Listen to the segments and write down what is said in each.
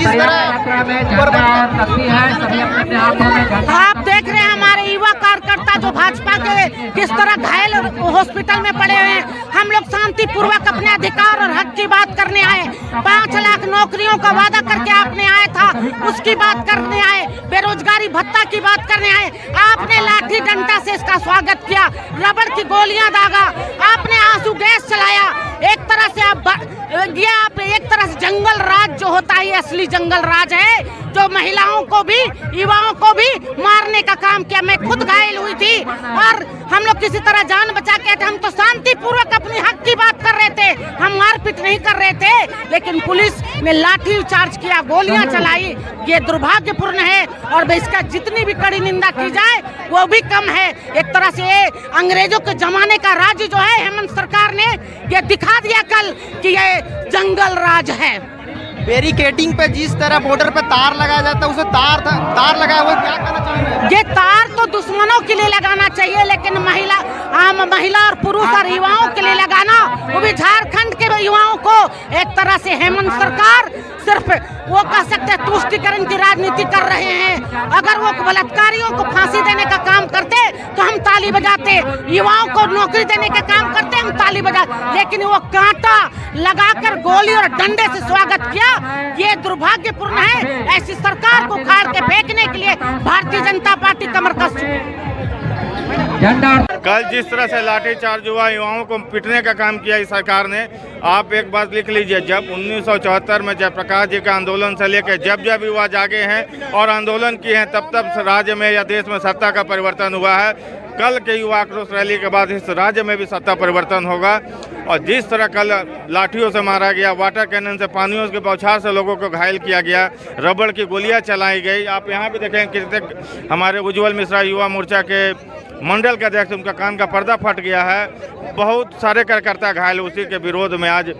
आप देख रहे हैं हमारे युवा कार्यकर्ता जो भाजपा के किस तरह घायल हॉस्पिटल में पड़े हुए हैं। हम लोग शांतिपूर्वक अपने अधिकार और हक की बात करने आए। 5 लाख नौकरियों का वादा करके आपने आया था, उसकी बात करने आए। बेरोजगारी भत्ता की बात करने आए, आपने लाठी डंडा से इसका स्वागत किया। रबड़ की गोलियां दागा, आपने आंसू गैस चलाया। एक तरह से आप एक तरह से जंगल राज जो होता है, असली जंगल राज है, जो महिलाओं को भी युवाओं को भी मारने का काम किया। मैं खुद घायल हुई थी और हम लोग किसी तरह जान बचा के हम तो शांतिपूर्वक अपनी हक की बात कर रहे थे, हम मारपीट नहीं कर रहे थे। लेकिन पुलिस ने लाठी चार्ज किया, गोलियां चलाई। ये दुर्भाग्यपूर्ण है और इसका जितनी भी कड़ी निंदा की जाए वो भी कम है। एक तरह से ये अंग्रेजों के जमाने का राज जो है, हेमंत सरकार ने ये दिखा दिया कल कि ये जंगल राज है। बैरिकेडिंग पे जिस तरह बॉर्डर पे तार लगाया जाता है, उसे तार लगाया हुआ, क्या कहना चाहेंगे? ये तार तो दुश्मनों के लिए लगाना चाहिए, लेकिन महिला और पुरुष और युवाओं के लिए लगाना, वो भी झारखंड के युवाओं को एक तरह से हेमंत सरकार सिर्फ वो कह सकते हैं तुष्टीकरण की राजनीति कर रहे हैं। अगर वो बलात्कारियों को फांसी देने का काम करते तो हम ताली बजाते, युवाओं को नौकरी देने का काम करते हम ताली बजाते, लेकिन वो कांटा लगाकर गोली और डंडे से स्वागत किया। ये दुर्भाग्यपूर्ण है। ऐसी सरकार को उखाड़ के फेंकने के लिए भारतीय जनता पार्टी कमर कस कल जिस तरह से लाठीचार्ज हुआ, युवाओं को पिटने का काम किया इस सरकार ने। आप एक बात लिख लीजिए, जब 1974 में जयप्रकाश जी का आंदोलन से लेकर जब जब युवा जागे हैं और आंदोलन किए हैं, तब तब राज्य में या देश में सत्ता का परिवर्तन हुआ है। कल के युवा आक्रोश रैली के बाद इस राज्य में भी सत्ता परिवर्तन होगा। और जिस तरह कल लाठियों से मारा गया, वाटर कैनन से, पानियों के बौछार से लोगों को घायल किया गया, रबड़ की गोलियां चलाई गई। आप यहाँ भी देखें कितने हमारे उज्जवल मिश्रा युवा मोर्चा के मंडल के अध्यक्ष, उनका कान का पर्दा फट गया है। बहुत सारे कार्यकर्ता घायल। उसी के विरोध में आज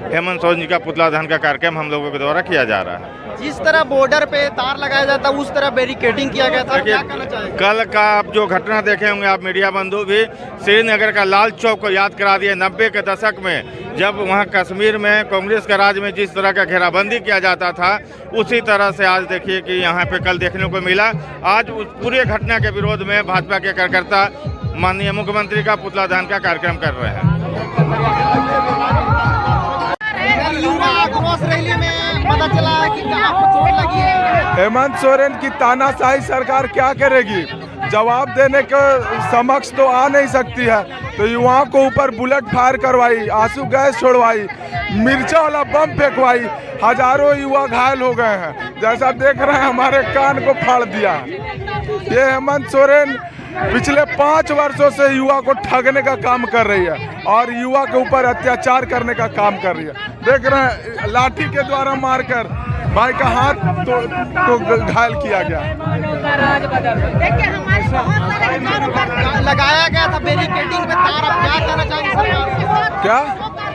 हेमंत सोरेन जी का पुतला दहन का कार्यक्रम हम लोगों के द्वारा किया जा रहा है। जिस तरह बॉर्डर पे तार लगाया जाता है, उस तरह बैरिकेडिंग किया गया था, क्या कहना चाहेंगे? कल का आप जो घटना देखे होंगे आप मीडिया बंधु भी, श्रीनगर का लाल चौक को याद करा दिए। 90 के दशक में जब वहाँ कश्मीर में कांग्रेस के राज में जिस तरह का घेराबंदी किया जाता था, उसी तरह से आज देखिए कि यहाँ पे कल देखने को मिला। आज उस पूरे घटना के विरोध में भाजपा के कार्यकर्ता माननीय मुख्यमंत्री का पुतला दहन का कार्यक्रम कर रहे हैं। युवा आक्रोश रैली में पता चला है कि आपको चोट लगी है। हेमंत सोरेन की तानाशाही सरकार क्या करेगी? जवाब देने के समक्ष तो आ नहीं सकती है, तो युवाओं को ऊपर बुलेट फायर करवाई, आंसू गैस छोड़वाई, मिर्चा वाला बम फेंकवाई। हजारों युवा घायल हो गए हैं, जैसा देख रहे हैं हमारे कान को फाड़ दिया। ये हेमंत सोरेन पिछले 5 वर्षों से युवा को ठगने का काम कर रही है और युवा के ऊपर अत्याचार करने का काम कर रही है। देख रहे हैं लाठी के द्वारा मारकर भाई का हाथ तो घायल किया गया। लगाया गया था बैरिकेडिंग पे तार, आप क्या कहना चाहेंगे सरकार? क्या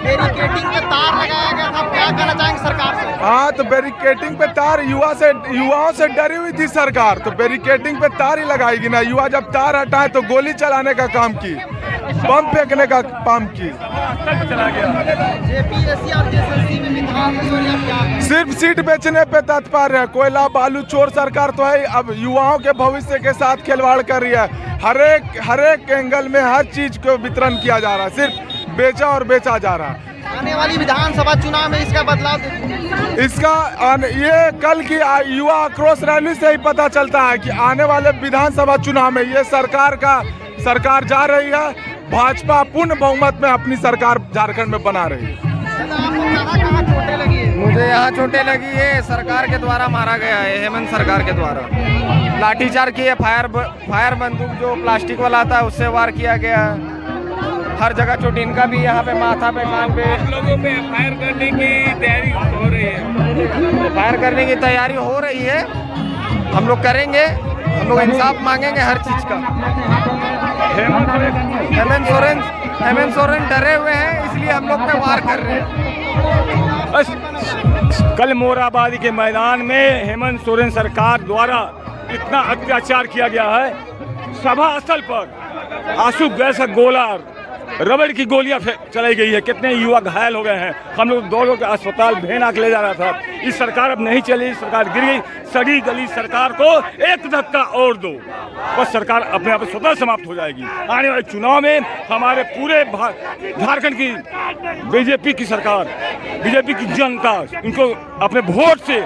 बैरिकेडिंग पे तार लगाया गया था, आप क्या कहना चाहेंगे सरकार से? हाँ, तो बैरिकेडिंग पे तार युवाओं से डरी हुई थी सरकार, तो बैरिकेडिंग पे तार ही लगाएगी ना। युवा जब तार हटाए तो गोली चलाने का काम की, बम फेंकने का काम की। सिर्फ सीट बेचने पे तत्पर है। कोयला बालू चोर सरकार तो है, अब युवाओं के भविष्य के साथ खिलवाड़ कर रही है। हर एक एंगल में हर चीज को वितरण किया जा रहा है, सिर्फ बेचा और बेचा जा रहा है। आने वाली विधानसभा चुनाव में इसका बदलाव ये कल की युवा आक्रोश रैली से ही पता चलता है कि आने वाले विधानसभा चुनाव में ये सरकार जा रही है। भाजपा पूर्ण बहुमत में अपनी सरकार झारखंड में बना रही है। मुझे यहाँ चोटें लगी है, सरकार के द्वारा मारा गया है, हेमंत सरकार के द्वारा लाठीचार्ज किए, फायर बंदूक जो प्लास्टिक वाला आता है उससे वार किया गया। हर जगह चोट, इनका भी यहाँ पे माथा पे, कान पे। लोगों पे फायर करने की तैयारी हो रही है। फायर करने की तैयारी हो रही है, हम लोग करेंगे, हम लोग इंसाफ मांगेंगे हर चीज का। हेमंत सोरेन डरे हुए हैं, इसलिए हम लोग पे वार कर रहे हैं। कल मोराबादी के मैदान में हेमंत सोरेन सरकार द्वारा इतना अत्याचार किया गया है। सभा स्थल पर आंसू गैस का गोला रबड़ की गोलियां चलाई गई है, कितने युवा घायल हो गए हैं। हम लोग दौड़ के अस्पताल भेना के ले जा रहा था। इस सरकार अब नहीं चली, सरकार गिर गई। सड़ी गली सरकार को एक धक्का और दो, बस सरकार अपने आप स्वतः समाप्त हो जाएगी। आने वाले चुनाव में हमारे पूरे झारखंड की बीजेपी की सरकार, बीजेपी की जनता इनको अपने वोट से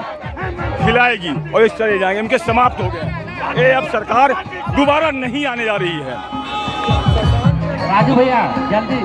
हिलाएगी और ये चले जाएंगे, इनके समाप्त हो गए। ये अब सरकार दोबारा नहीं आने जा रही है। राजू भैया जल्दी